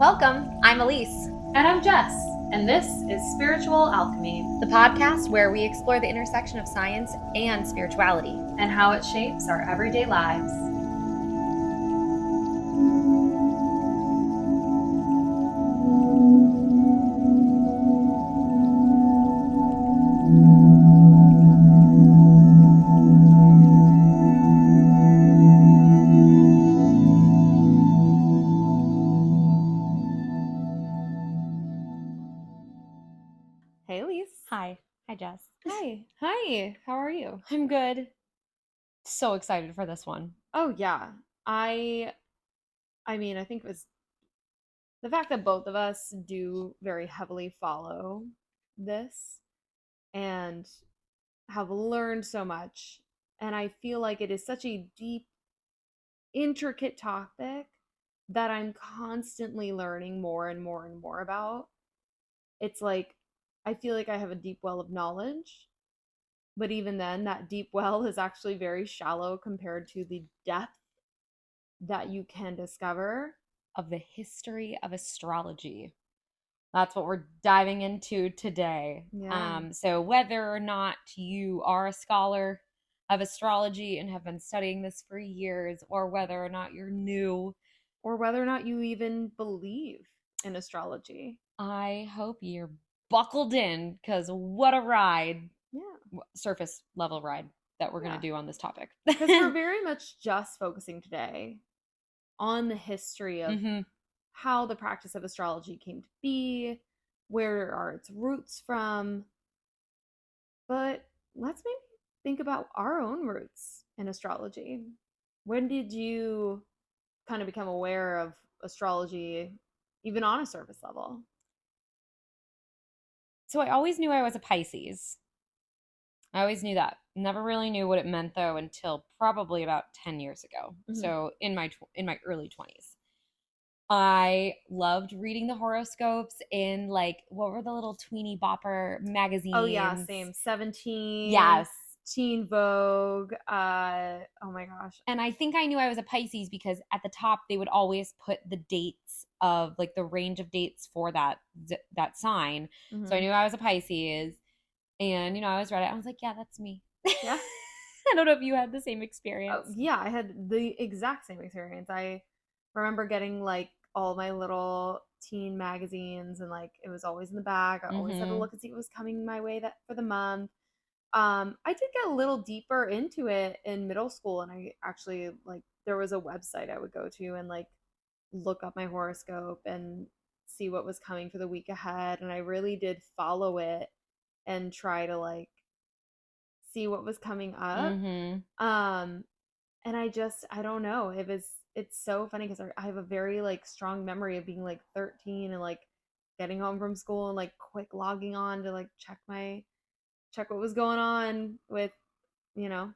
Welcome, I'm Elise. And I'm Jess, and this is Spiritual Alchemy, the podcast where we explore the intersection of science and spirituality and how it shapes our everyday lives. Hey, Elise. Hi. Hi, Jess. Hi. How are you? I'm good. So excited for this one. Oh, yeah. I think it was the fact that both of us do very heavily follow this and have learned so much. And I feel like it is such a deep, intricate topic that I'm constantly learning more and more and more about. It's like, I feel like I have a deep well of knowledge, but even then, that deep well is actually very shallow compared to the depth that you can discover Of the history of astrology. That's what we're diving into today. Yeah. So whether or not you are a scholar of astrology and have been studying this for years, or whether or not you're new, or whether or not you even believe in astrology. I hope you're buckled in, because what a ride. Yeah. Surface level ride that we're going to do on this topic. Because we're very much just focusing today on the history of how the practice of astrology came to be, where are its roots from. But let's maybe think about our own roots in astrology. When did you kind of become aware of astrology, even on a surface level? So I always knew I was a Pisces. I always knew that. Never really knew what it meant, though, until probably about 10 years ago. So in my early 20s. I loved reading the horoscopes in, like, what were the little tweeny bopper magazines? Oh, yeah, same. 17. Yes. Teen Vogue. Oh, my gosh. And I think I knew I was a Pisces because at the top they would always put the dates of, like, the range of dates for that sign. So I knew I was a Pisces. And, I always read it. I was like, yeah, that's me. Yeah. I don't know if you had the same experience. Oh, yeah, I had the exact same experience. I remember getting, like, all my little teen magazines, and, like, it was always in the back. I always had to look and see what was coming my way that for the month. I did get a little deeper into it in middle school, and I actually, like, there was a website I would go to and, like, look up my horoscope and see what was coming for the week ahead, and I really did follow it and try to, like, see what was coming up. And I don't know, it's so funny because I have a very, like, strong memory of being, like, 13 and, like, getting home from school and, like, quick logging on to, like, check what was going on with,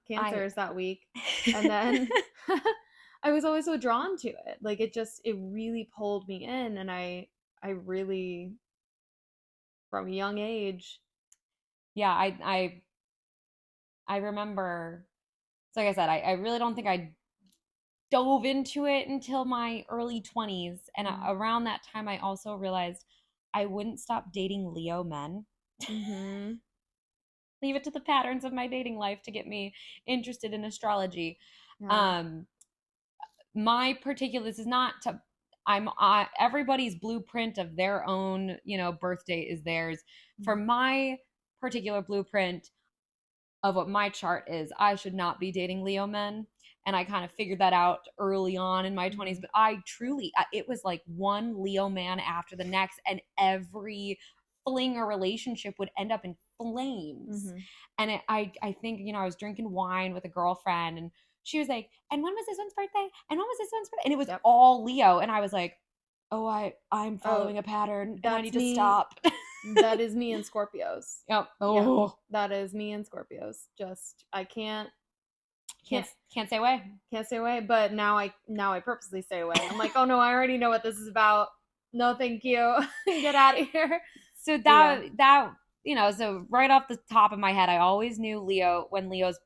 cancers that week. And then I was always so drawn to it. Like, it really pulled me in, and I really, from a young age. Yeah, I remember, so like I said, I really don't think I dove into it until my early 20s. And around that time, I also realized I wouldn't stop dating Leo men. Leave it to the patterns of my dating life to get me interested in astrology. Yeah. This is not to, everybody's blueprint of their own, birth date is theirs. For my particular blueprint of what my chart is, I should not be dating Leo men. And I kind of figured that out early on in my 20s. But it was like one Leo man after the next, and every fling or relationship would end up in flames. And I think, I was drinking wine with a girlfriend, and she was like, and when was this one's birthday? And when was this one's birthday? And it was all Leo. And I was like, oh, I'm following a pattern, and I need to stop. That is me and Scorpios. Yep. Oh, yeah, that is me and Scorpios. Just, I can't stay away. Can't stay away. But now I purposely stay away. I'm like, oh no, I already know what this is about. No, thank you. Get out of here. So so right off the top of my head, I always knew when Leo's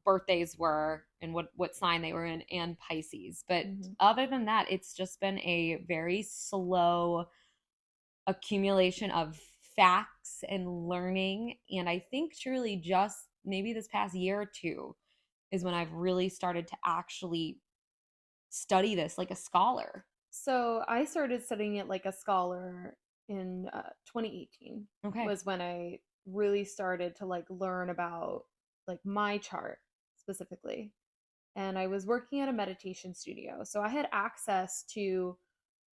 birthdays were, and what sign they were in, and Pisces. But Mhm. other than that, it's just been a very slow accumulation of facts and learning. And I think truly just maybe this past year or two is when I've really started to actually study this like a scholar. So I started studying it like a scholar in 2018 Okay. was when I really started to like learn about like my chart specifically. And I was working at a meditation studio. So I had access to,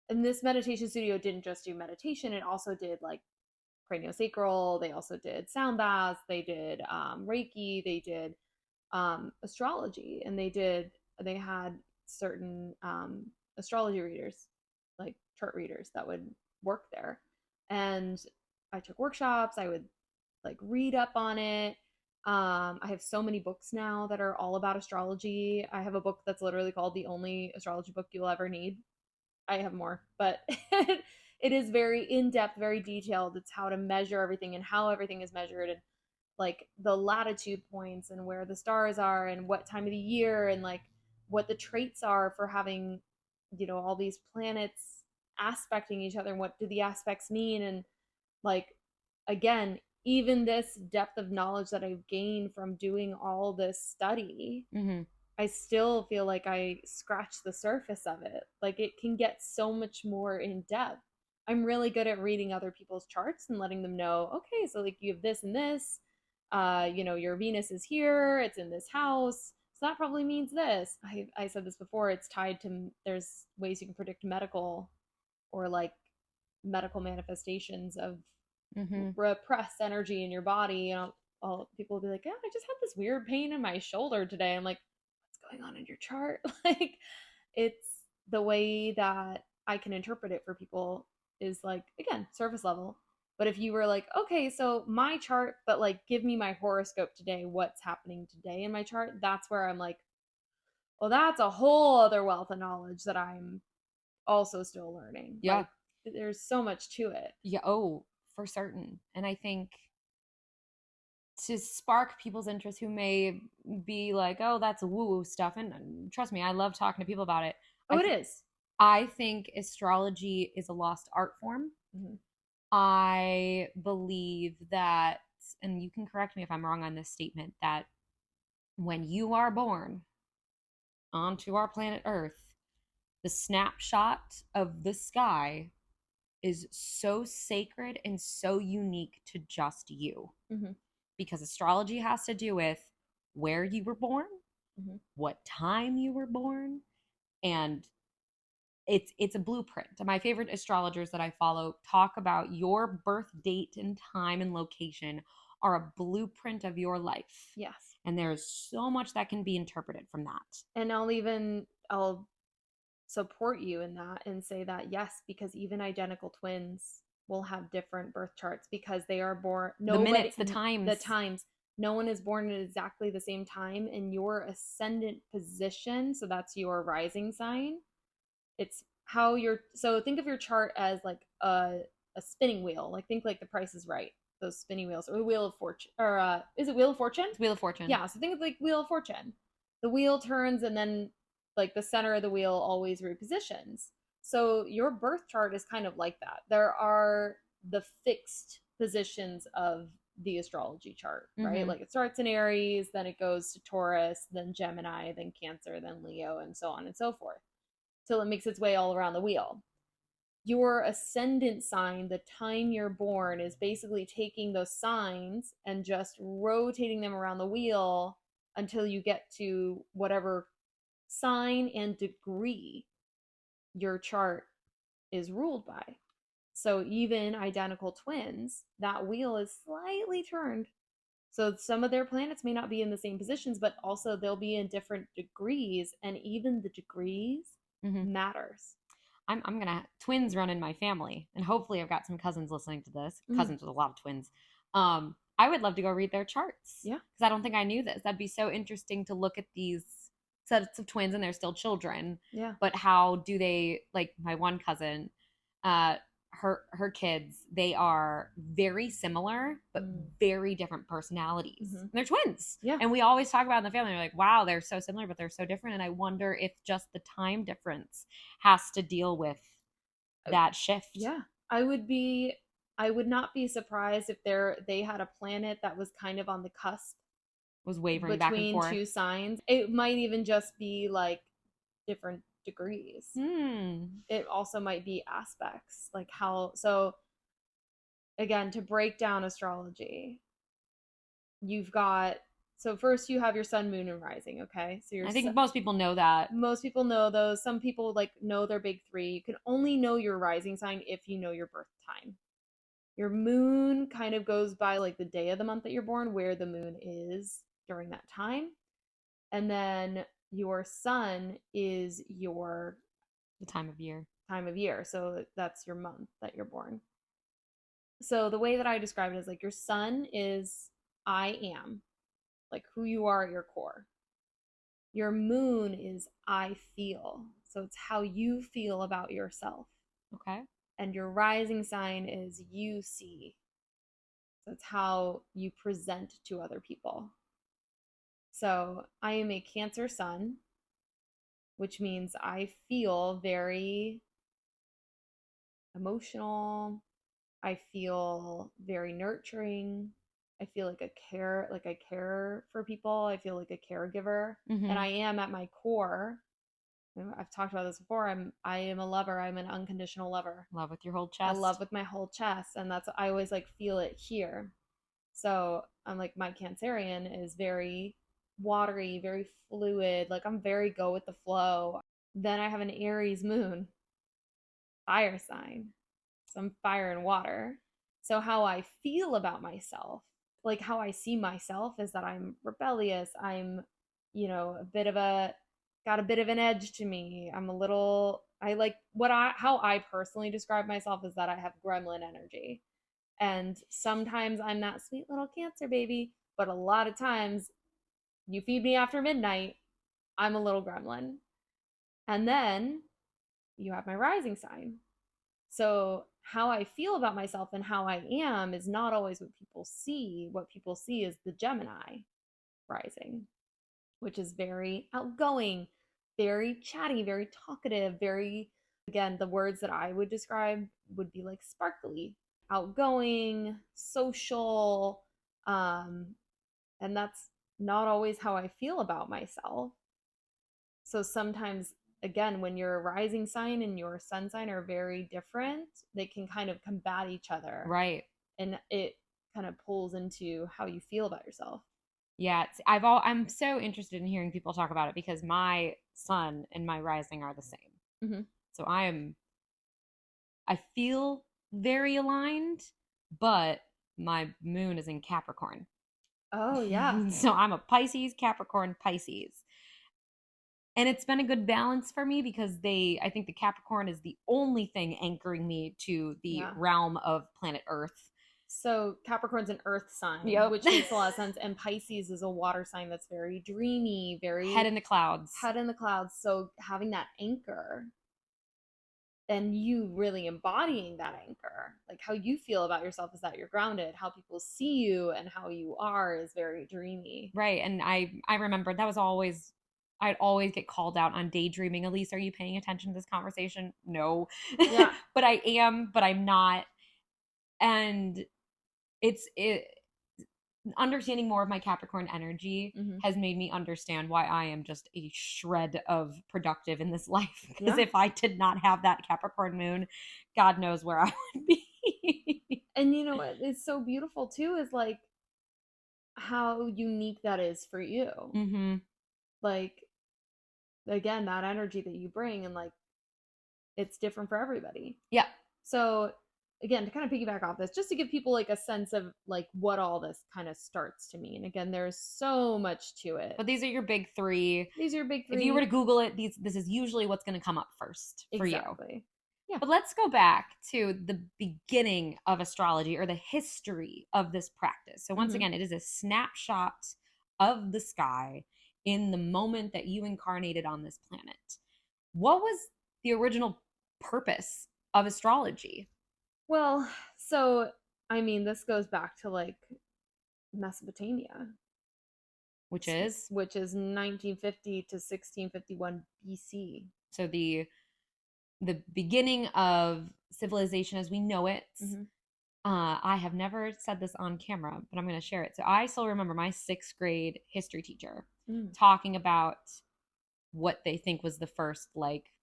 and this meditation studio didn't just do meditation, it also did like craniosacral, they also did sound baths, they did Reiki, they did astrology, and they had certain astrology readers, like chart readers, that would work there. And I took workshops, I would like read up on it. I have so many books now that are all about astrology. I have a book that's literally called The Only Astrology Book You'll Ever Need. I have more, but it is very in depth, very detailed. It's how to measure everything and how everything is measured, and like the latitude points and where the stars are and what time of the year, and like what the traits are for having, all these planets aspecting each other, and what do the aspects mean. And like, again, even this depth of knowledge that I've gained from doing all this study, Mm-hmm. I still feel like I scratched the surface of it. Like, it can get so much more in depth. I'm really good at reading other people's charts and letting them know, okay, so like you have this and this. Your Venus is here, it's in this house. So that probably means this. I said this before, it's tied to, there's ways you can predict medical or like medical manifestations of Mm-hmm. repressed energy in your body. All people will be like, yeah, I just had this weird pain in my shoulder today. I'm like, going on in your chart? Like, it's the way that I can interpret it for people is like, again, surface level. But if you were like, okay, so my chart, but like give me my horoscope today, what's happening today in my chart, that's where I'm like, well, that's a whole other wealth of knowledge that I'm also still learning. Yeah. Like, there's so much to it. Yeah. Oh, for certain. And I think to spark people's interest who may be like, oh, that's woo-woo stuff. And trust me, I love talking to people about it. Oh, it is. I think astrology is a lost art form. Mm-hmm. I believe that, and you can correct me if I'm wrong on this statement, that when you are born onto our planet Earth, the snapshot of the sky is so sacred and so unique to just you. Mm-hmm. Because astrology has to do with where you were born, Mm-hmm. what time you were born, and it's a blueprint. My favorite astrologers that I follow talk about your birth date and time and location are a blueprint of your life. Yes. And there's so much that can be interpreted from that. And I'll support you in that and say that yes, because even identical twins will have different birth charts because they are born The minutes, the times. No one is born at exactly the same time, and your ascendant position, so that's your rising sign. It's how you're, so think of your chart as like a spinning wheel. Like, think like The Price is Right, those spinning wheels, or Wheel of Fortune, or is it Wheel of Fortune? It's Wheel of Fortune. Yeah, so think of like Wheel of Fortune. The wheel turns, and then like the center of the wheel always repositions. So your birth chart is kind of like that. There are the fixed positions of the astrology chart, right? Mm-hmm. Like, it starts in Aries, then it goes to Taurus, then Gemini, then Cancer, then Leo, and so on and so forth, till it makes its way all around the wheel. Your ascendant sign, the time you're born, is basically taking those signs and just rotating them around the wheel until you get to whatever sign and degree your chart is ruled by. So even identical twins, that wheel is slightly turned. So some of their planets may not be in the same positions, but also they'll be in different degrees, and even the degrees matters. I'm gonna twins run in my family, and hopefully I've got some cousins listening to this. Cousins with a lot of twins. I would love to go read their charts. Yeah, because I don't think I knew this. That'd be so interesting to look at these sets of twins, and they're still children. Yeah. But how do they, like my one cousin, her kids, they are very similar but very different personalities. And they're twins. Yeah. And we always talk about in the family, we're like, wow, they're so similar but they're so different. And I wonder if just the time difference has to deal with that shift. Yeah. I would not be surprised if they had a planet that was kind of on the cusp, was wavering back and between forth. two signs. It might even just be like different degrees. It also might be aspects, like how. So again, to break down astrology, you've got, so first you have your sun, moon, and rising. Okay, so I think most people know that. Most people know those. Some people like know their big three. You can only know your rising sign if you know your birth time. Your moon kind of goes by like the day of the month that you're born, where the moon is during that time. And then your sun is the time of year. So that's your month that you're born. So the way that I describe it is like your sun is I am, like who you are at your core. Your moon is I feel. So it's how you feel about yourself. Okay. And your rising sign is you see. So it's how you present to other people. So I am a Cancer sun, which means I feel very emotional. I feel very nurturing. I feel like I care for people. I feel like a caregiver. And I am at my core. I've talked about this before. I am a lover. I'm an unconditional lover. Love with your whole chest. I love with my whole chest, and I always like feel it here. So I'm like, my Cancerian is very watery, very fluid. Like I'm very go with the flow. Then I have an Aries moon, fire sign. So I'm fire and water. So how I feel about myself, like how I see myself, is that I'm rebellious. I'm, got a bit of an edge to me. How I personally describe myself is that I have gremlin energy. And sometimes I'm that sweet little Cancer baby, but a lot of times you feed me after midnight, I'm a little gremlin. And then you have my rising sign. So how I feel about myself and how I am is not always what people see. What people see is the Gemini rising, which is very outgoing, very chatty, very talkative, again, the words that I would describe would be like sparkly, outgoing, social, and that's not always how I feel about myself. So sometimes, again, when your rising sign and your sun sign are very different, they can kind of combat each other. Right. And it kind of pulls into how you feel about yourself. Yeah, I'm so interested in hearing people talk about it because my sun and my rising are the same. So I feel very aligned, but my moon is in Capricorn. Oh, yeah. So I'm a Pisces, Capricorn, Pisces. And it's been a good balance for me because I think the Capricorn is the only thing anchoring me to the realm of planet Earth. So Capricorn's an earth sign, which makes a lot of sense. And Pisces is a water sign that's very dreamy, very head in the clouds. So having that anchor and you really embodying that anchor, like how you feel about yourself is that you're grounded. How people see you and how you are is very dreamy. Right. And I remember that was always, I'd always get called out on daydreaming. Elise, are you paying attention to this conversation? No. Yeah. But I am, but I'm not. And understanding more of my Capricorn energy has made me understand why I am just a shred of productive in this life. Because if I did not have that Capricorn moon, God knows where I would be. And you know what is so beautiful too is like how unique that is for you. Like, again, that energy that you bring, and like it's different for everybody. Yeah. So again, to kind of piggyback off this, just to give people like a sense of like what all this kind of starts to mean. Again, there's so much to it. But these are your big three. These are your big three. If you were to Google it, this is usually what's going to come up first for you. Yeah. But let's go back to the beginning of astrology, or the history of this practice. So once again, it is a snapshot of the sky in the moment that you incarnated on this planet. What was the original purpose of astrology? Well, so I mean, this goes back to like Mesopotamia, Which is which is 1950 to 1651 BC. so the beginning of civilization as we know it. Mhm. I have never said this on camera, but I'm going to share it. So I still remember my 6th grade history teacher Mm. talking about what they think was the first like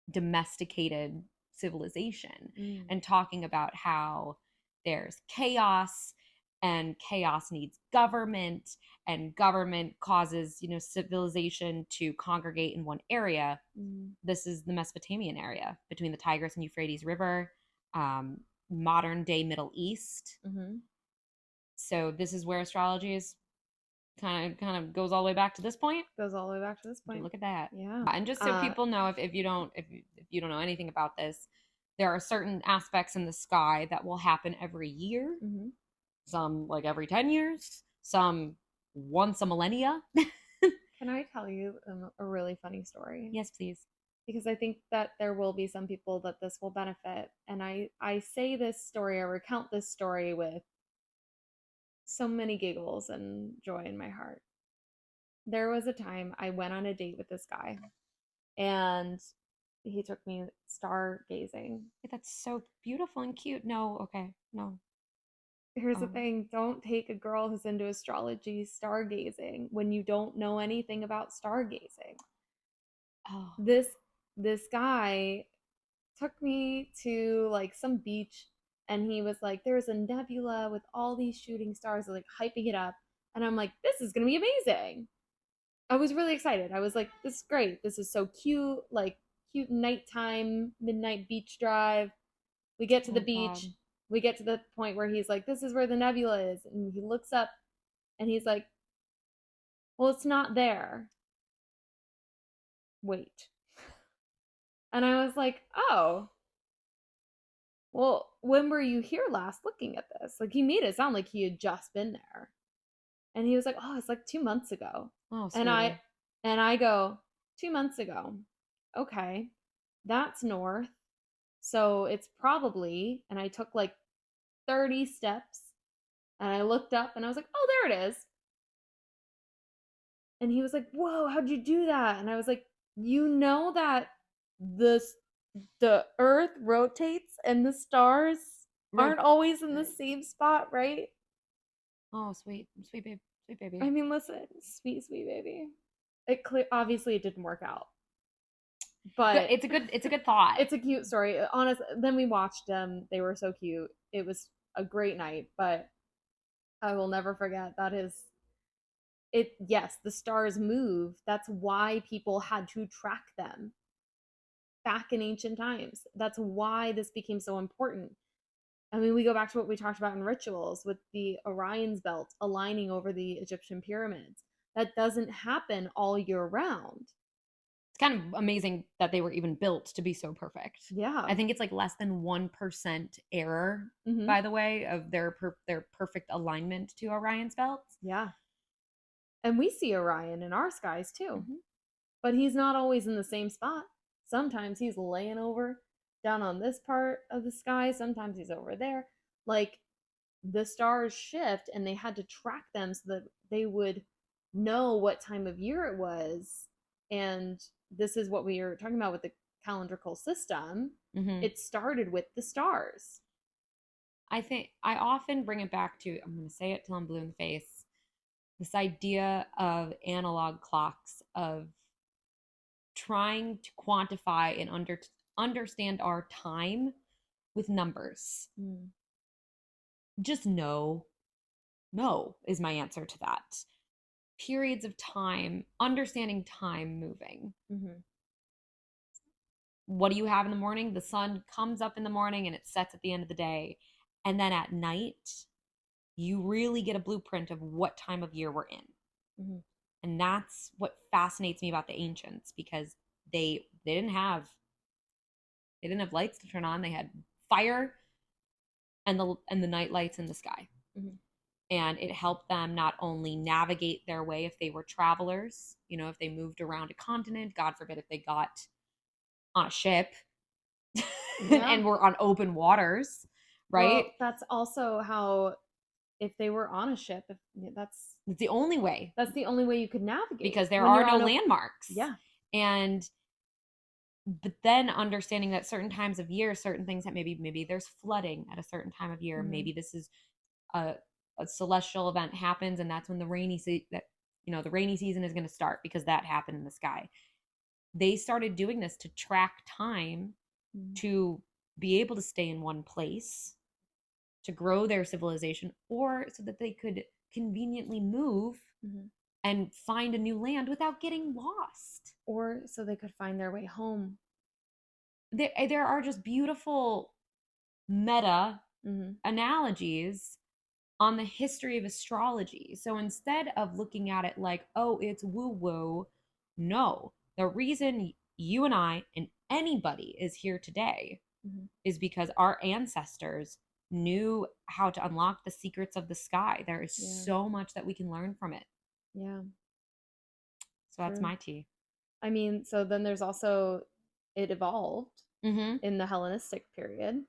domesticated civilization, Mm. and talking about how there's chaos and chaos needs government, and government causes, civilization to congregate in one area. Mm. This is the Mesopotamian area between the Tigris and Euphrates River, modern day Middle East. Mm-hmm. So this is where astrology is kind of goes all the way back to this point. Goes all the way back to this point. Look at that. Yeah. And just so people know, if you don't know anything about this, there are certain aspects in the sky that will happen every year. Mm-hmm. Some like every 10 years, some once a millennia. Can I tell you a really funny story? Yes, please. Because I think that there will be some people that this will benefit. And I say this story, I recount this story with so many giggles and joy in my heart. There was a time I went on a date with this guy, and he took me stargazing. That's so beautiful and cute. No, okay, no. Here's the thing, don't take a girl who's into astrology stargazing when you don't know anything about stargazing. Oh. This guy took me to like some beach, and he was like, there's a nebula with all these shooting stars, like hyping it up, and I'm like, this is gonna be amazing. I was really excited. I was like, this is great, this is so cute, like cute nighttime midnight beach drive. We get to the beach. God. We get to the point where he's like, this is where the nebula is, and he looks up and he's like, well, it's not there, wait. And I was like, oh, well, when were you here last looking at this? Like, he made it sound like he had just been there. And he was like, oh, it's like 2 months ago. Oh, and I go, 2 months ago. Okay, that's north. So it's probably, and I took like 30 steps, and I looked up and I was like, oh, there it is. And he was like, whoa, how'd you do that? And I was like, you know that the earth rotates and the stars aren't always in the same spot, right? Oh, sweet baby, sweet baby. I mean, listen, sweet baby. Obviously it didn't work out, but it's a good thought. It's a cute story. Honestly, then we watched them. They were so cute. It was a great night, but I will never forget. That is it. Yes, the stars move. That's why people had to track them back in ancient times. That's why this became so important. I mean, we go back to what we talked about in rituals with the Orion's belt aligning over the Egyptian pyramids. That doesn't happen all year round. It's kind of amazing that they were even built to be so perfect. Yeah. I think it's like less than 1% error, Mhm. by the way, of their perfect alignment to Orion's belt. Yeah. And we see Orion in our skies too. Mhm. But he's not always in the same spot. Sometimes he's laying over down on this part of the sky, sometimes he's over there. Like, the stars shift, and they had to track them so that they would know what time of year it was. And this is what we were talking about with the calendrical system. Mhm. It started with the stars. I think I often bring it back to, I'm going to say it till I'm blue in the face, this idea of analog clocks, of trying to quantify and understand our time with numbers. Just no is my answer to that. Periods of time, understanding time moving. What do you have in the morning? The sun comes up in the morning and it sets at the end of the day. And then at night, you really get a blueprint of what time of year we're in. And that's what fascinates me about the ancients, because they didn't have lights to turn on. They had fire and the night lights in the sky. And it helped them not only navigate their way if they were travelers, if they moved around a continent, God forbid if they got on a ship and we're on open waters, right? Well, that's also how, if they were on a ship, It's the only way. That's the only way you could navigate. Because there are no landmarks. Yeah. But then understanding that certain times of year, certain things that maybe there's flooding at a certain time of year. Maybe this is a celestial event happens, and that's when the rainy season is going to start because that happened in the sky. They started doing this to track time, to be able to stay in one place, to grow their civilization, or so that they could conveniently move and find a new land without getting lost. Or so they could find their way home. There are just beautiful meta analogies on the history of astrology. So instead of looking at it like, oh, it's woo-woo, no. The reason you and I and anybody is here today is because our ancestors knew how to unlock the secrets of the sky. There is so much that we can learn from it. Yeah. So that's my tea. I mean, so then there's also, it evolved in the Hellenistic period.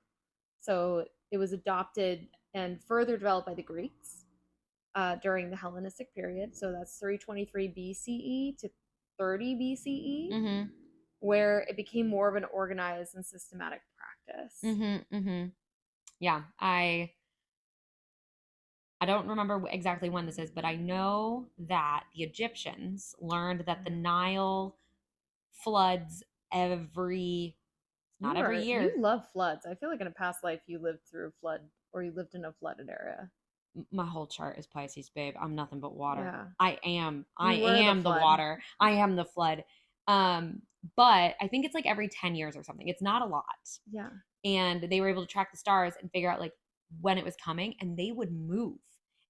So it was adopted and further developed by the Greeks during the Hellenistic period. So that's 323 BCE to 30 BCE, where it became more of an organized and systematic practice. Yeah, I don't remember exactly when this is, but I know that the Egyptians learned that the Nile floods not every year. You love floods. I feel like in a past life you lived through a flood, or you lived in a flooded area. My whole chart is Pisces, babe. I'm nothing but water. Yeah. I am the water. I am the flood. But I think it's like every 10 years or something. It's not a lot. Yeah. And they were able to track the stars and figure out like when it was coming, and they would move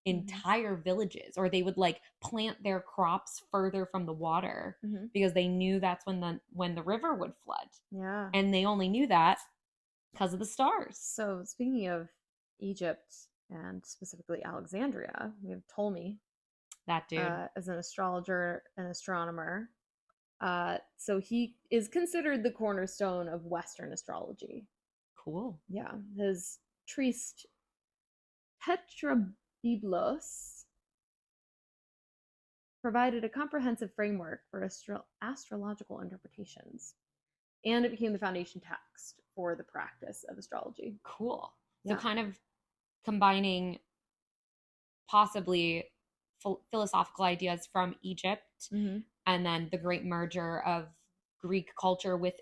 entire villages, or they would like plant their crops further from the water because they knew that's when the river would flood. Yeah. And they only knew that because of the stars. So speaking of Egypt, and specifically Alexandria, we have Ptolemy, that dude, as an astrologer and astronomer. So he is considered the cornerstone of Western astrology. Cool. Yeah. His Triste Tetrabiblos provided a comprehensive framework for astrological interpretations, and it became the foundation text for the practice of astrology. Cool. So kind of combining possibly philosophical ideas from Egypt, and then the great merger of Greek culture with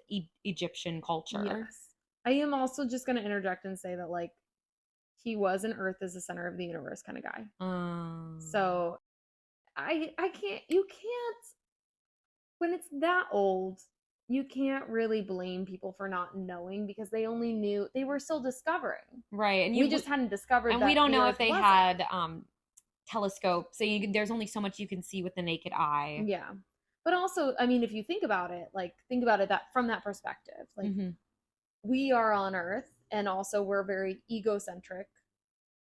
Egyptian culture. Yes. I am also just going to interject and say that, like, he was an Earth as the center of the universe kind of guy. So you can't, when it's that old, you can't really blame people for not knowing, because they only knew, they were still discovering. Right. And we just hadn't discovered and that we don't know if they had wasn't. telescopes. So there's only so much you can see with the naked eye. Yeah. But also, I mean, if you think about it that from that perspective, like we are on Earth, and also we're very egocentric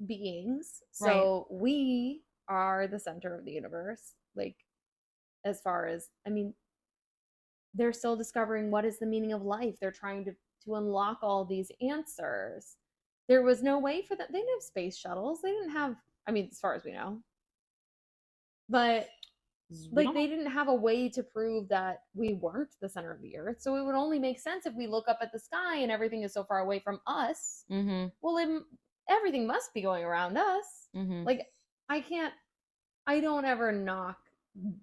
beings. So we are the center of the universe. Like, as far as, I mean, they're still discovering what is the meaning of life. They're trying to unlock all these answers. There was no way for them. They didn't have space shuttles. They didn't have, I mean, as far as we know. But like, they didn't have a way to prove that we weren't the center of the Earth. So it would only make sense if we look up at the sky and everything is so far away from us. Well, everything must be going around us. Like, I don't ever knock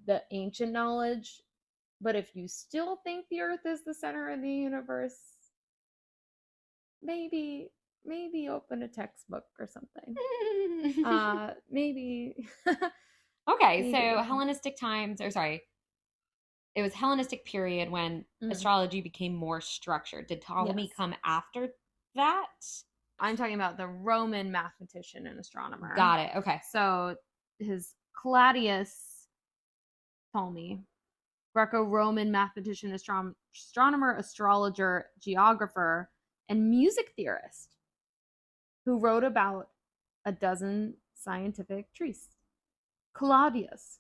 the ancient knowledge, but if you still think the Earth is the center of the universe, maybe open a textbook or something. Maybe. Okay, so Hellenistic times, or sorry, it was Hellenistic period when astrology became more structured. Did Ptolemy come after that? I'm talking about the Roman mathematician and astronomer. Got it. Okay. So his Claudius Ptolemy, Greco-Roman mathematician, astronomer, astrologer, geographer, and music theorist, who wrote about a dozen scientific treatises. Claudius.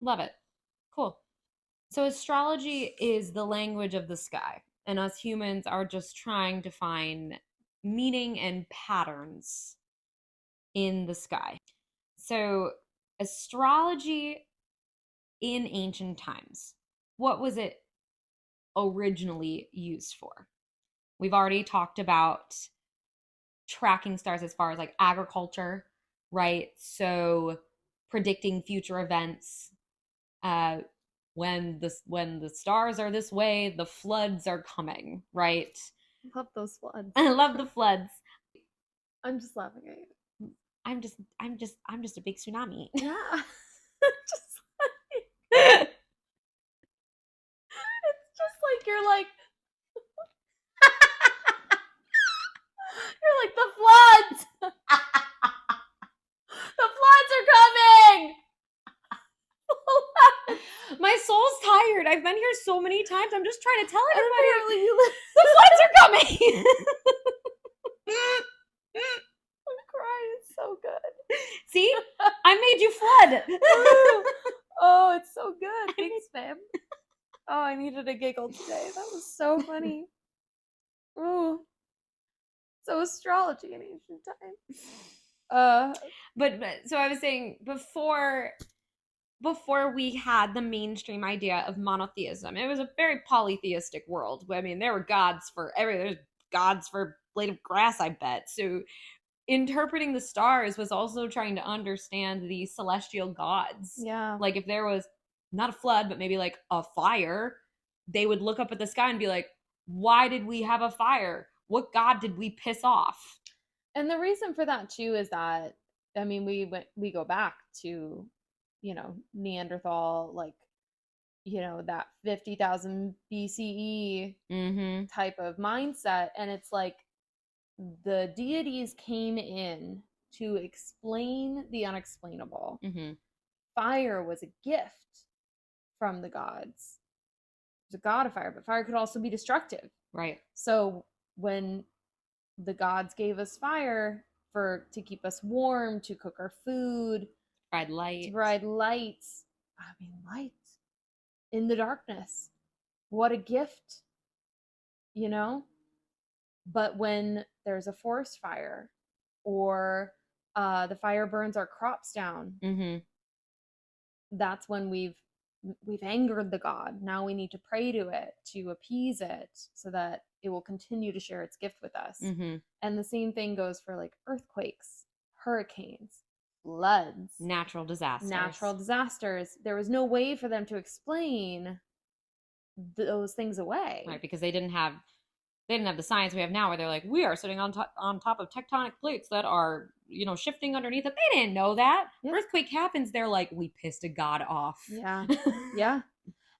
Love it. Cool. So astrology is the language of the sky. and us humans are just trying to find meaning and patterns in the sky. So, astrology in ancient times, what was it originally used for? We've already talked about tracking stars as far as like agriculture, right? So, predicting future events. When the stars are this way, the floods are coming, right? Love those floods. I love the floods. I'm just laughing at you. I'm just a big tsunami. Yeah. Just like, it's just like you're like the floods. The floods are coming. My soul's tired. I've been here so many times. I'm just trying to tell everybody The floods are coming. I'm crying. It's so good. See? I made you flood. Oh, it's so good. Thanks, babe. Oh, I needed a giggle today. That was so funny. Ooh. So astrology in ancient times. But so I was saying before we had the mainstream idea of monotheism, it was a very polytheistic world. I mean, there were gods for everything. There's gods for blade of grass, I bet. So interpreting the stars was also trying to understand the celestial gods. Yeah. Like if there was not a flood, but maybe like a fire, they would look up at the sky and be like, why did we have a fire? What god did we piss off? And the reason for that too is that, I mean, we go back to, Neanderthal, like, that 50,000 BCE type of mindset. And it's like the deities came in to explain the unexplainable. Fire was a gift from the gods. There's a god of fire, but fire could also be destructive. Right. So when the gods gave us fire to keep us warm, to cook our food, to provide lights. I mean, light in the darkness. What a gift, But when there's a forest fire or the fire burns our crops down, that's when we've angered the god. Now we need to pray to it, to appease it, so that it will continue to share its gift with us. And the same thing goes for like earthquakes, hurricanes, floods, natural disasters. There was no way for them to explain those things away, right? Because they didn't have the science we have now, where they're like, we are sitting on top of tectonic plates that are shifting underneath it. They didn't know that. Yeah. Earthquake happens, they're like, we pissed a god off. Yeah. Yeah.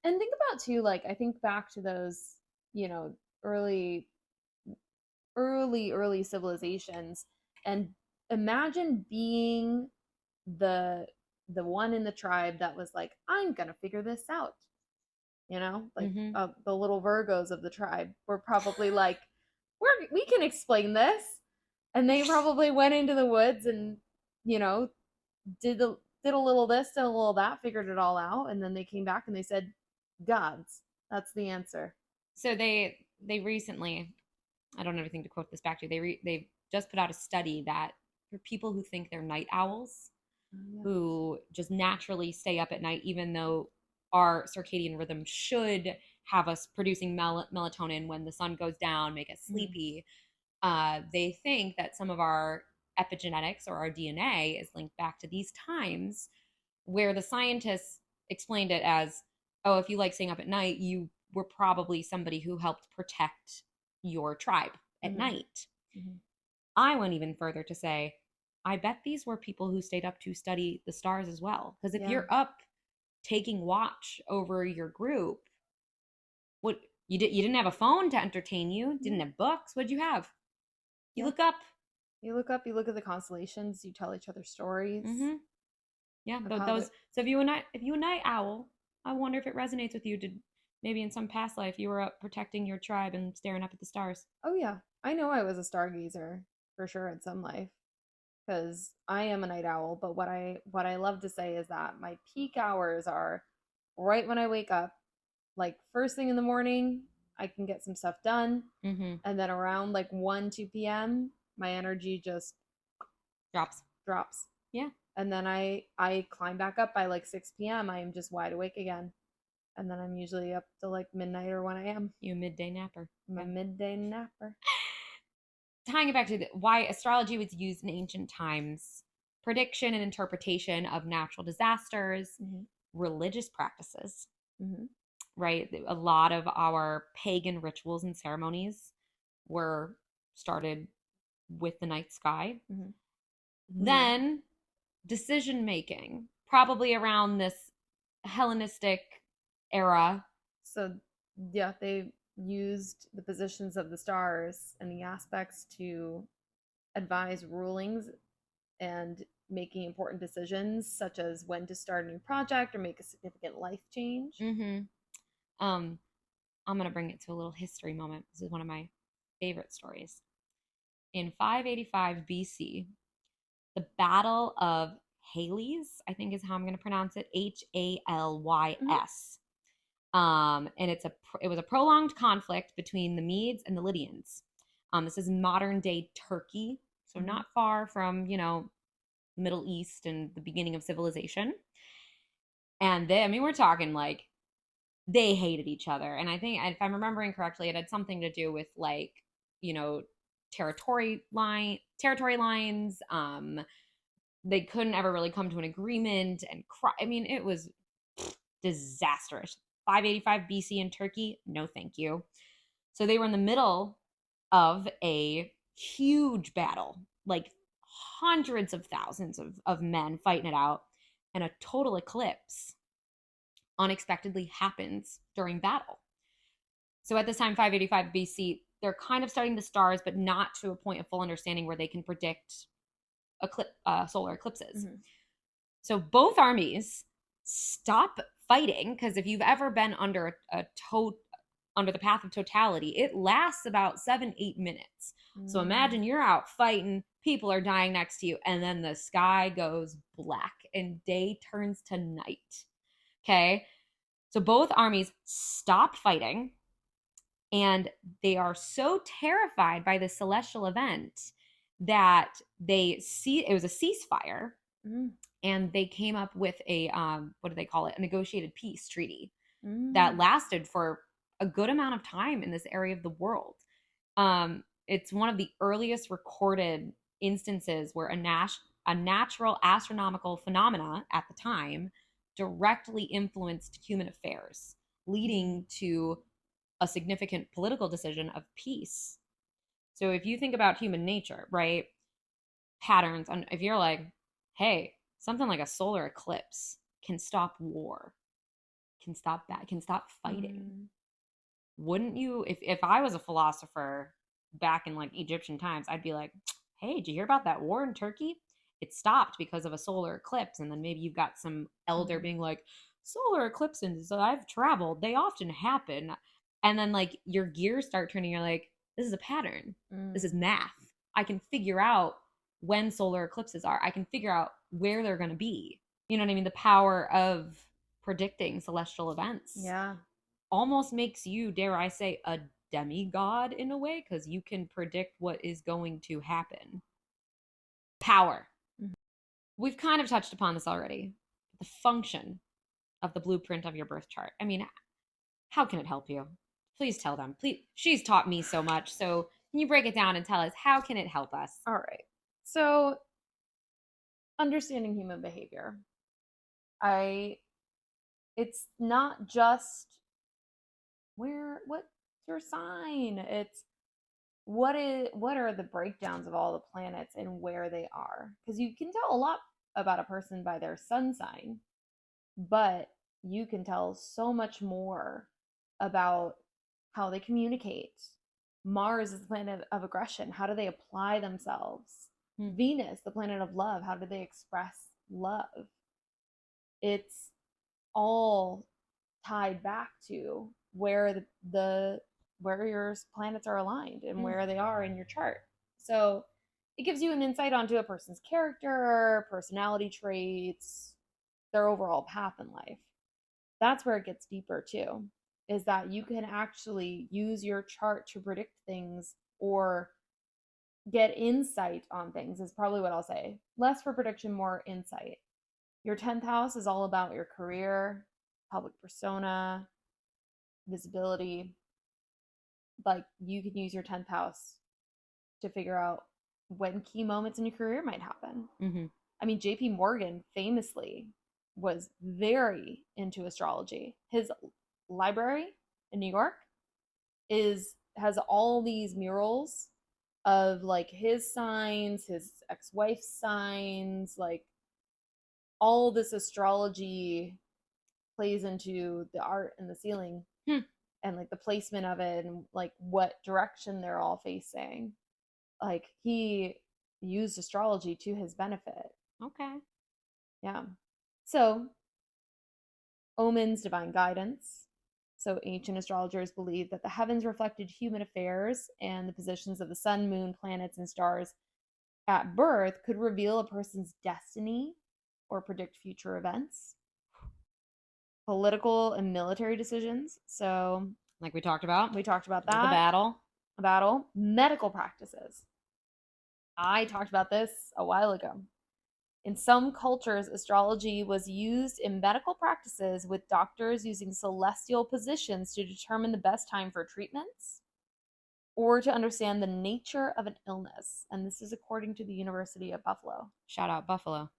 And think about too, like, I think back to those early civilizations, and imagine being the one in the tribe that was like, I'm gonna figure this out, the little Virgos of the tribe were probably like, we can explain this, and they probably went into the woods and did a little this, did a little that, figured it all out, and then they came back and they said, gods, that's the answer. So they recently, I don't have anything to quote this back to, they just put out a study that for people who think they're night owls, who just naturally stay up at night, even though our circadian rhythm should have us producing melatonin when the sun goes down, make us sleepy. They think that some of our epigenetics or our DNA is linked back to these times, where the scientists explained it as, oh, if you like staying up at night, you were probably somebody who helped protect your tribe at night. I went even further to say, I bet these were people who stayed up to study the stars as well. Because if you're up taking watch over your group, what you didn't have a phone to entertain you, didn't have books. What'd you have? You look up. You look at the constellations. You tell each other stories. Yeah, those. So if you a night owl, I wonder if it resonates with you. Did maybe in some past life you were up protecting your tribe and staring up at the stars? Oh yeah, I know I was a stargazer for sure in some life, because I am a night owl. But what I love to say is that my peak hours are right when I wake up, like first thing in the morning. I can get some stuff done. Mm-hmm. And then around like 1, 2 p.m., my energy just drops. Yeah. And then I climb back up by like 6 p.m. I am just wide awake again. And then I'm usually up to like midnight or 1 a.m. You a midday napper. I'm a midday napper. Tying it back to why astrology was used in ancient times, prediction and interpretation of natural disasters, religious practices, right? A lot of our pagan rituals and ceremonies were started with the night sky. Then decision making, probably around this Hellenistic era. So yeah, they used the positions of the stars and the aspects to advise rulings and making important decisions, such as when to start a new project or make a significant life change. I'm gonna bring it to a little history moment. This is one of my favorite stories. In 585 BC, the Battle of Halys, I think is how I'm going to pronounce it, Halys. And it was a prolonged conflict between the Medes and the Lydians. This is modern day Turkey, so not far from, Middle East and the beginning of civilization. And we're talking like they hated each other. And I think, if I'm remembering correctly, it had something to do with like, territory lines. They couldn't ever really come to an agreement, and it was disastrous. 585 BC in Turkey, no thank you. So they were in the middle of a huge battle, like hundreds of thousands of men fighting it out, and a total eclipse unexpectedly happens during battle. So at this time, 585 BC, they're kind of studying the stars, but not to a point of full understanding where they can predict solar eclipses. So both armies stop fighting, because if you've ever been under under the path of totality, it lasts about 7-8 minutes. So imagine you're out fighting, people are dying next to you, and then the sky goes black and day turns to night. Okay, so both armies stop fighting, and they are so terrified by the celestial event that it was a ceasefire, and they came up with a what do they call it? A negotiated peace treaty that lasted for a good amount of time in this area of the world. It's one of the earliest recorded instances where a natural astronomical phenomena at the time directly influenced human affairs, leading to a significant political decision of peace. So if you think about human nature, right? Patterns, and if you're like, hey, something like a solar eclipse can stop war, can stop fighting. Wouldn't you, if I was a philosopher back in like Egyptian times, I'd be like, hey, did you hear about that war in Turkey? It stopped because of a solar eclipse. And then maybe you've got some elder being like, solar eclipses, I've traveled, they often happen. And then like your gears start turning, you're like, this is a pattern. This is math. I can figure out when solar eclipses are. I can figure out where they're going to be. You know what I mean? The power of predicting celestial events. Yeah. Almost makes you, dare I say, a demigod in a way, because you can predict what is going to happen. Power. We've kind of touched upon this already. The function of the blueprint of your birth chart. I mean, how can it help you? Please tell them. Please, she's taught me so much. So can you break it down and tell us, how can it help us? All right. So understanding human behavior. It's not just what's your sign? It's what are the breakdowns of all the planets and where they are? Because you can tell a lot about a person by their sun sign, but you can tell so much more about how they communicate. Mars is the planet of aggression. How do they apply themselves? Venus, the planet of love. How do they express love? It's all tied back to where where your planets are aligned and where they are in your chart. So it gives you an insight onto a person's character, personality traits, their overall path in life. That's where it gets deeper too. is that you can actually use your chart to predict things or get insight on things, is probably what I'll say. Less for prediction, more insight. Your 10th house is all about your career, public persona, visibility. Like, you can use your 10th house to figure out when key moments in your career might happen. Mm-hmm. I mean, JP Morgan famously was very into astrology. His library in New York has all these murals of like his signs, his ex-wife's signs, like all this astrology plays into the art and the ceiling. And like the placement of it and like what direction they're all facing. Like, he used astrology to his benefit. Okay. Yeah. So, omens, divine guidance. So, ancient astrologers believed that the heavens reflected human affairs, and the positions of the sun, moon, planets, and stars at birth could reveal a person's destiny or predict future events. Political and military decisions. So, like we talked about that. The battle. Medical practices. I talked about this a while ago. In some cultures, astrology was used in medical practices, with doctors using celestial positions to determine the best time for treatments or to understand the nature of an illness. And this is according to the University of Buffalo. Shout out Buffalo.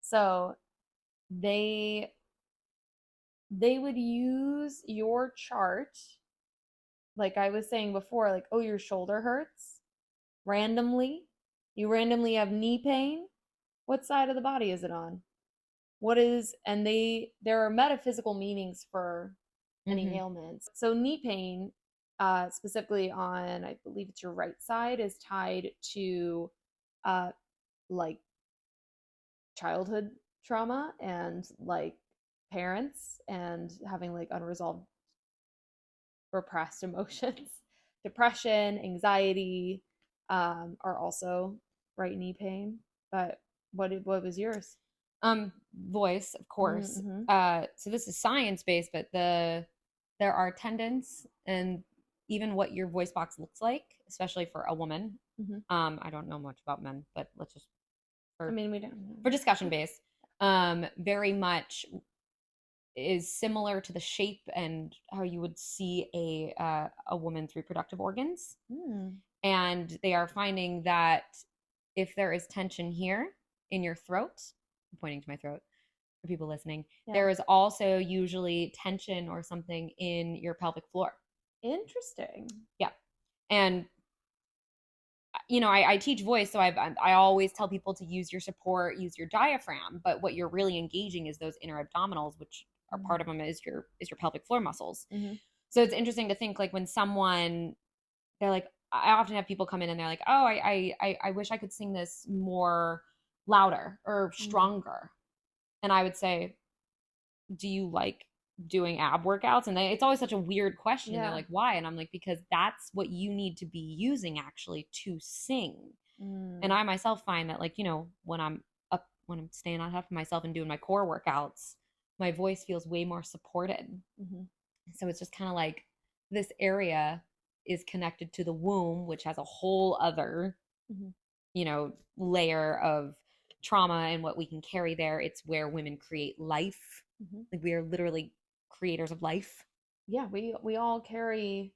So they would use your chart, like I was saying before, like, oh, your shoulder hurts randomly. You randomly have knee pain. What side of the body is it on? And there are metaphysical meanings for any ailments. So knee pain, specifically on, I believe it's your right side, is tied to like childhood trauma and like parents and having like unresolved repressed emotions. Depression, anxiety are also right knee pain. But what was yours? Voice, of course. So this is science-based, but there are tendons and even what your voice box looks like, especially for a woman. I don't know much about men, but let's just we don't. For discussion based, very much is similar to the shape and how you would see a woman's reproductive organs. And they are finding that if there is tension here in your throat, I'm pointing to my throat for people listening, there is also usually tension or something in your pelvic floor. Interesting. Yeah. And you know, I teach voice, so I always tell people to use your support, use your diaphragm, but what you're really engaging is those inner abdominals, which are part of them is your pelvic floor muscles. So it's interesting to think, like, when they're like, I often have people come in and they're like, oh, I wish I could sing this more louder or stronger. And I would say, do you like doing ab workouts? And it's always such a weird question. They're like, why? And I'm like, because that's what you need to be using actually to sing. And I myself find that, like, you know, when I'm staying on top of myself and doing my core workouts, my voice feels way more supported. So it's just kind of like this area is connected to the womb, which has a whole other, you know, layer of trauma and what we can carry there. It's where women create life. Like, we are literally creators of life. Yeah, we all carry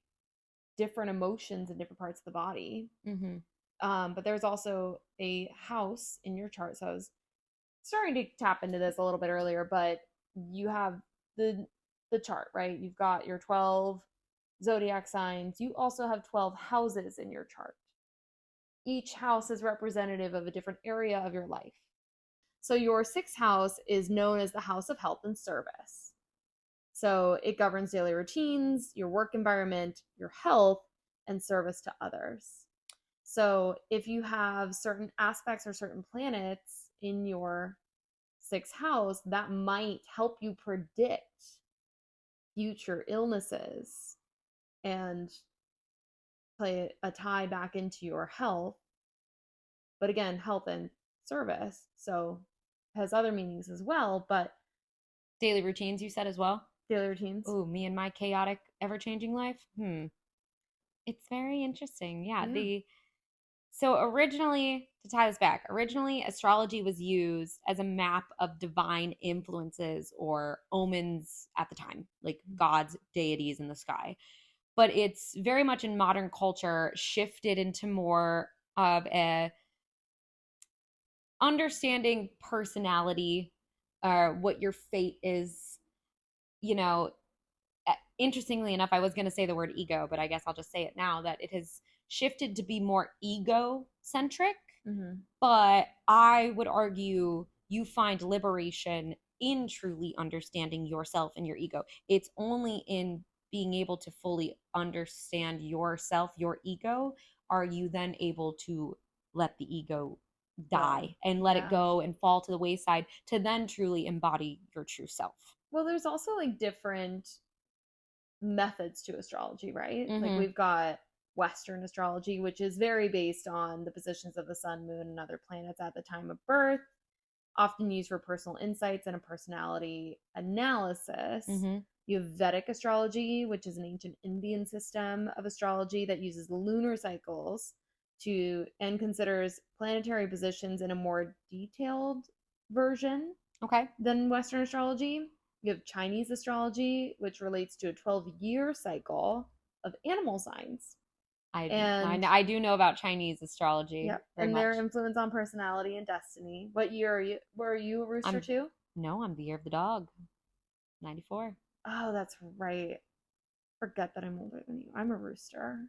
different emotions in different parts of the body. But there's also a house in your chart. So I was starting to tap into this a little bit earlier, but you have the chart, right? You've got your 12 zodiac signs. You also have 12 houses in your chart. Each house is representative of a different area of your life. So your 6th house is known as the house of health and service. So it governs daily routines, your work environment, your health, and service to others. So if you have certain aspects or certain planets in your 6th house, that might help you predict future illnesses and play a tie back into your health. But again, health and service, so has other meanings as well. But daily routines, you said, as well? daily routines. Oh, me and my chaotic, ever-changing life. It's very interesting. Yeah. So originally, to tie this back, originally astrology was used as a map of divine influences or omens at the time, like gods, deities in the sky. But it's very much in modern culture shifted into more of a understanding personality, what your fate is, you know. Interestingly enough, I was going to say the word ego, but I guess I'll just say it now, that it has shifted to be more ego centric. But I would argue you find liberation in truly understanding yourself and your ego. It's only in being able to fully understand yourself, your ego, are you then able to let the ego die and let it go and fall to the wayside to then truly embody your true self. Well, there's also like different methods to astrology, right? Like we've got Western astrology, which is very based on the positions of the sun, moon, and other planets at the time of birth, often used for personal insights and a personality analysis. You have Vedic astrology, which is an ancient Indian system of astrology that uses lunar cycles and considers planetary positions in a more detailed version than Western astrology. You have Chinese astrology, which relates to a 12-year cycle of animal signs. I do know about Chinese astrology. Yeah, and their influence on personality and destiny. What year are you? Were you a rooster too? No, I'm the year of the dog. 94. Oh, that's right. Forget that I'm older than you. I'm a rooster.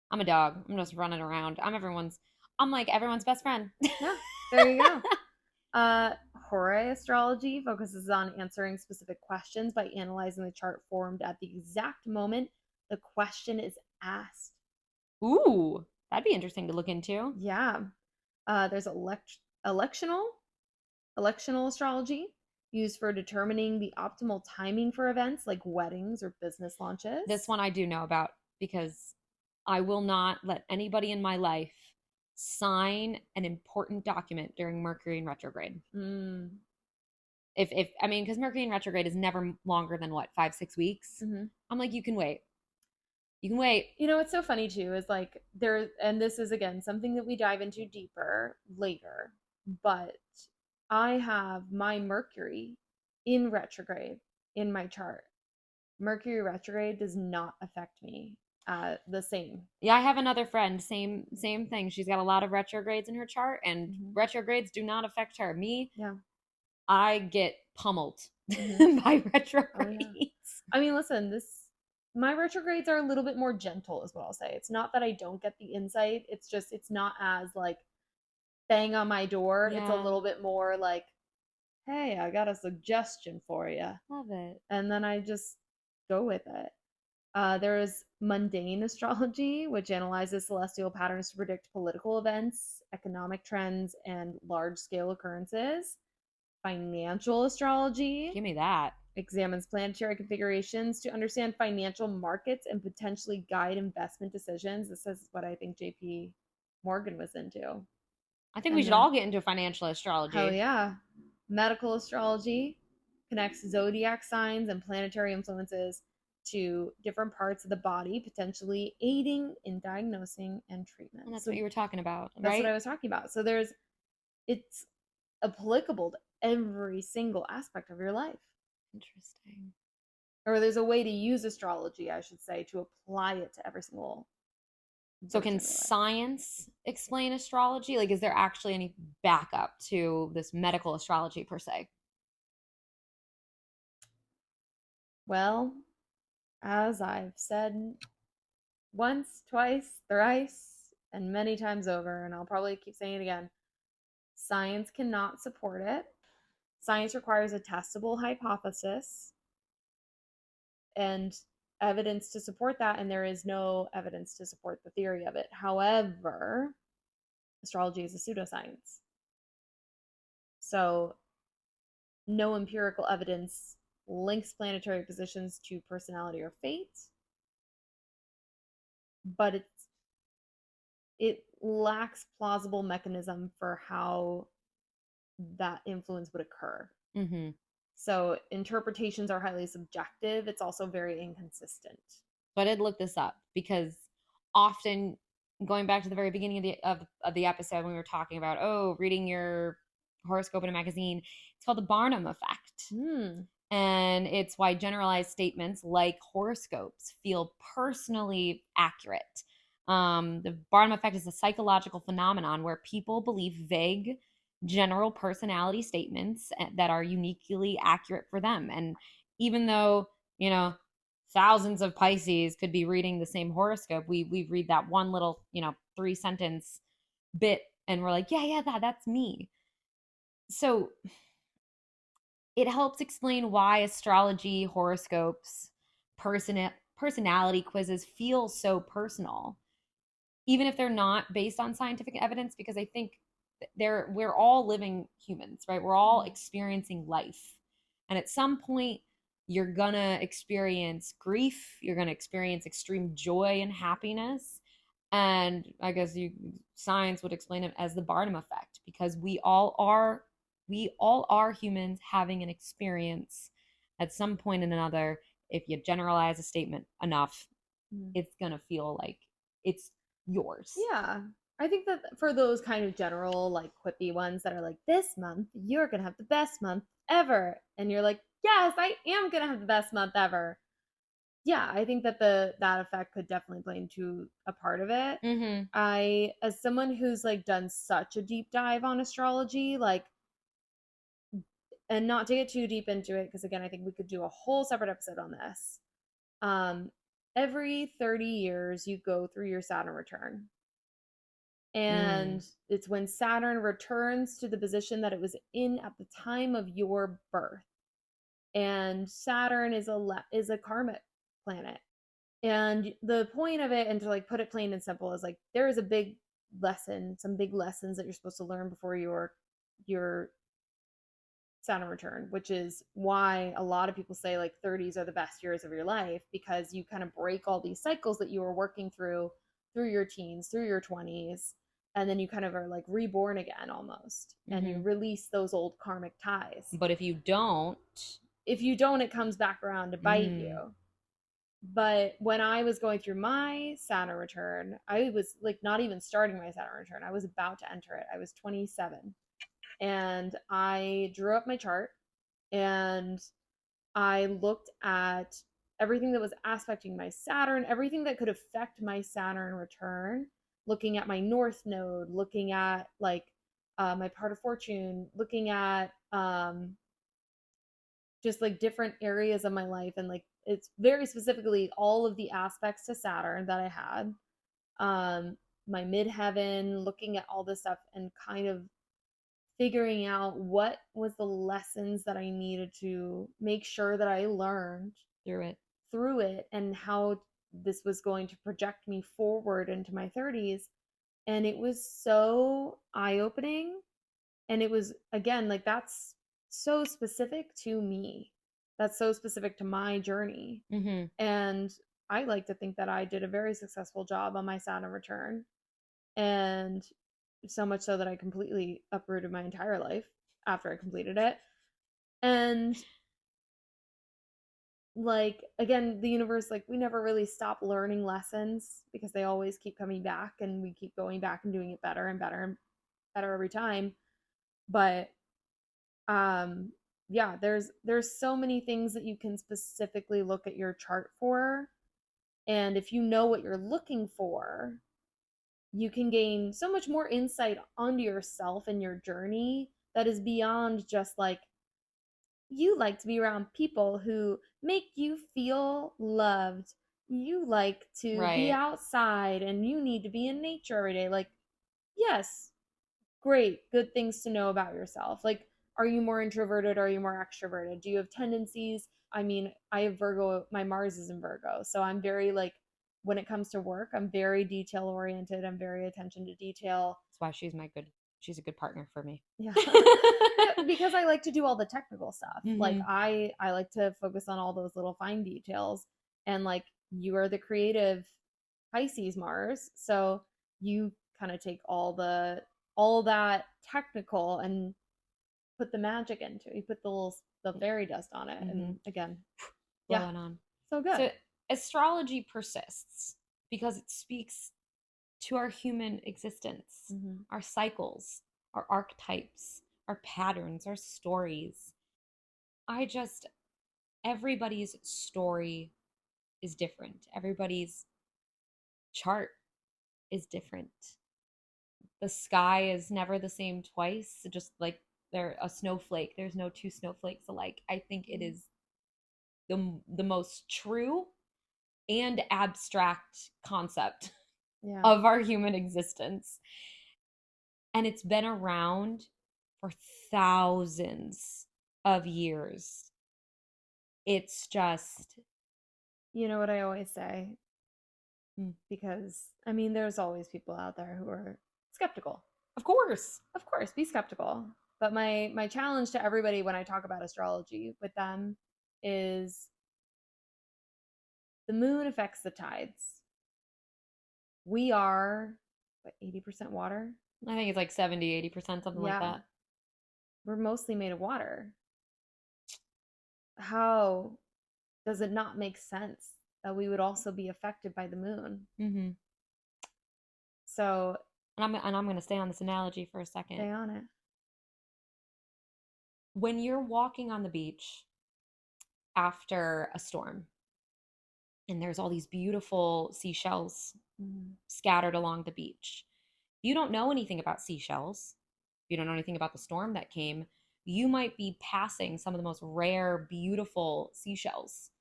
I'm a dog. I'm just running around. I'm like everyone's best friend. Yeah, there you go. Hora astrology focuses on answering specific questions by analyzing the chart formed at the exact moment the question is asked. Ooh, that'd be interesting to look into. Yeah. There's electional astrology, used for determining the optimal timing for events like weddings or business launches. This one I do know about because I will not let anybody in my life sign an important document during Mercury in retrograde. If I mean, because Mercury in retrograde is never longer than what, 5-6 weeks. I'm like, you can wait. You can wait. You know, what's so funny too is like and this is again something that we dive into deeper later, but I have my Mercury in retrograde in my chart. Mercury retrograde does not affect me the same. Yeah, I have another friend, same thing. She's got a lot of retrogrades in her chart, and retrogrades do not affect her. Me, I get pummeled by retrogrades. Oh, yeah. I mean, listen, my retrogrades are a little bit more gentle, is what I'll say. It's not that I don't get the insight. It's just it's not as like bang on my door. Yeah. It's a little bit more like, hey, I got a suggestion for you. Love it. And then I just go with it. There is mundane astrology, which analyzes celestial patterns to predict political events, economic trends, and large-scale occurrences. Financial astrology. Give me that. Examines planetary configurations to understand financial markets and potentially guide investment decisions. This is what I think JP Morgan was into. I think we should all get into financial astrology. Oh, yeah. Medical astrology connects zodiac signs and planetary influences to different parts of the body, potentially aiding in diagnosing and treatment. And that's what you were talking about, right? That's what I was talking about. So it's applicable to every single aspect of your life. Interesting. Or there's a way to use astrology, I should say, to apply it to every single. So can science explain astrology? Like, is there actually any backup to this medical astrology per se? Well, as I've said once, twice, thrice, and many times over, and I'll probably keep saying it again, science cannot support it. Science requires a testable hypothesis and evidence to support that, and there is no evidence to support the theory of it. However, astrology is a pseudoscience. So no empirical evidence links planetary positions to personality or fate, but it lacks plausible mechanism for how that influence would occur. So interpretations are highly subjective. It's also very inconsistent. So I did look this up because often, going back to the very beginning of the episode when we were talking about reading your horoscope in a magazine, it's called the Barnum effect. And it's why generalized statements like horoscopes feel personally accurate. The Barnum effect is a psychological phenomenon where people believe vague, general personality statements that are uniquely accurate for them. And even though, thousands of Pisces could be reading the same horoscope, we read that one little, 3-sentence bit and we're like, yeah, that's me. So it helps explain why astrology, horoscopes, personality quizzes feel so personal, even if they're not based on scientific evidence, because I think we're all living humans, right? We're all experiencing life. And at some point, you're gonna experience grief, you're gonna experience extreme joy and happiness. And I guess science would explain it as the Barnum effect, because we all are humans having an experience at some point and another. If you generalize a statement enough, it's gonna feel like it's yours. Yeah. I think that for those kind of general, like, quippy ones that are like, this month, you're going to have the best month ever. And you're like, yes, I am going to have the best month ever. Yeah, I think that that effect could definitely play into a part of it. I, as someone who's like done such a deep dive on astrology, like, and not to get too deep into it, because again, I think we could do a whole separate episode on this. Every 30 years, you go through your Saturn return. And it's when Saturn returns to the position that it was in at the time of your birth. And Saturn is a karmic planet. And the point of it, and to like put it plain and simple, is like there is a big lesson, some big lessons that you're supposed to learn before your Saturn return, which is why a lot of people say like 30s are the best years of your life, because you kind of break all these cycles that you were working through your teens, through your 20s, and then you kind of are like reborn again almost, and you release those old karmic ties. But if you don't, it comes back around to bite you. But when I was going through my Saturn return, I was like not even starting my Saturn return. I was about to enter it. I was 27. And I drew up my chart and I looked at everything that was aspecting my Saturn, everything that could affect my Saturn return, looking at my North Node, looking at like my part of fortune, looking at just like different areas of my life. And like it's very specifically all of the aspects to Saturn that I had. My midheaven, looking at all this stuff and kind of figuring out what was the lessons that I needed to make sure that I learned through it and how this was going to project me forward into my 30s. And it was so eye-opening. And it was, again, like that's so specific to me. That's so specific to my journey. And I like to think that I did a very successful job on my Saturn return. And so much so that I completely uprooted my entire life after I completed it. And like, again, the universe, like, we never really stop learning lessons because they always keep coming back and we keep going back and doing it better and better and better every time. But yeah, there's so many things that you can specifically look at your chart for. And if you know what you're looking for, you can gain so much more insight onto yourself and your journey that is beyond just like, you like to be around people who make you feel loved. You like to be outside and you need to be in nature every day. Like, yes, great, good things to know about yourself. Like, are you more introverted? Are you more extroverted? Do you have tendencies? I mean, I have Virgo, my Mars is in Virgo. So I'm very like, when it comes to work, I'm very detail oriented. I'm very attention to detail. That's why she's a good partner for me. Yeah. Because I like to do all the technical stuff. Like I like to focus on all those little fine details. And like, you are the creative Pisces Mars. So you kind of take all that technical and put the magic into it. You put the the fairy dust on it. And again, blowing on. So good. So astrology persists because it speaks to our human existence, our cycles, our archetypes, our patterns, our stories. Everybody's story is different. Everybody's chart is different. The sky is never the same twice. Just like a snowflake, there's no two snowflakes alike. I think it is the most true and abstract concept of our human existence. And it's been around for thousands of years. It's just... You know what I always say? Because, I mean, there's always people out there who are skeptical. Of course, be skeptical. But my challenge to everybody when I talk about astrology with them is the moon affects the tides. We are, 80% water? I think it's like 70, 80%, something like that. We're mostly made of water. How does it not make sense that we would also be affected by the moon? So... And I'm going to stay on this analogy for a second. Stay on it. When you're walking on the beach after a storm, and there's all these beautiful seashells scattered along the beach, you don't know anything about seashells. You don't know anything about the storm that came. You might be passing some of the most rare, beautiful seashells,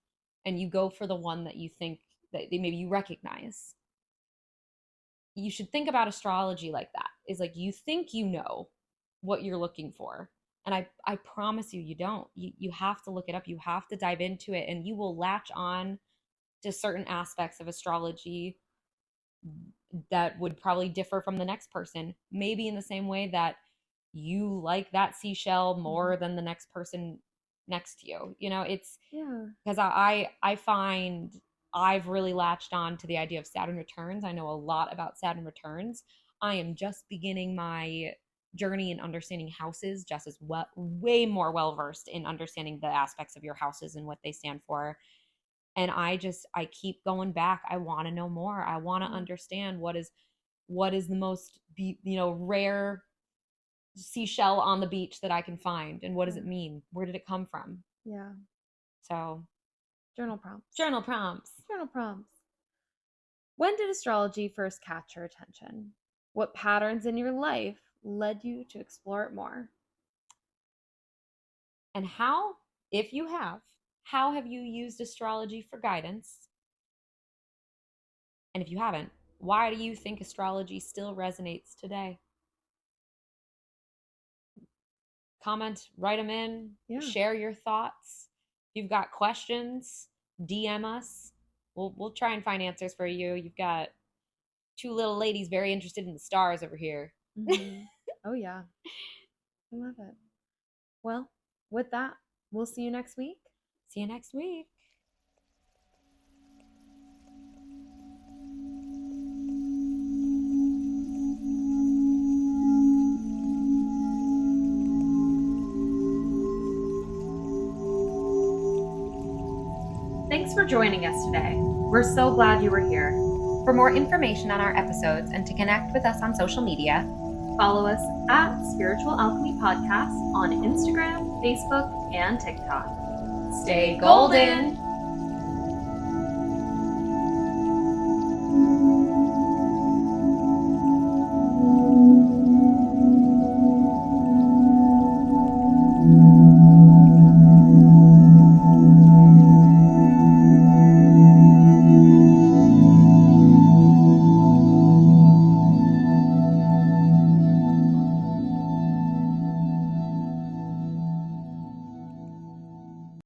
and you go for the one that you think that maybe you recognize. You should think about astrology like that. Is like, you think you know what you're looking for. And I promise you don't. You have to look it up. You have to dive into it, and you will latch on to certain aspects of astrology that would probably differ from the next person. Maybe in the same way that you like that seashell more than the next person next to you. You know, it's because I find I've really latched on to the idea of Saturn returns. I know a lot about Saturn returns. I am just beginning my journey in understanding houses. Jess is way more well-versed in understanding the aspects of your houses and what they stand for. And I keep going back. I want to know more. I want to understand what is the most, rare seashell on the beach that I can find, and what does it mean? Where did it come from? Yeah. So, journal prompts. When did astrology first catch your attention? What patterns in your life led you to explore it more? And how, if you have, how have you used astrology for guidance? And if you haven't, why do you think astrology still resonates today? Comment, write them in, share your thoughts. If you've got questions, DM us. We'll try and find answers for you. You've got two little ladies very interested in the stars over here. Oh, yeah. I love it. Well, with that, we'll see you next week. See you next week. Thanks for joining us today. We're so glad you were here. For more information on our episodes and to connect with us on social media, follow us at Spiritual Alchemy Podcast on Instagram, Facebook, and TikTok. Stay golden!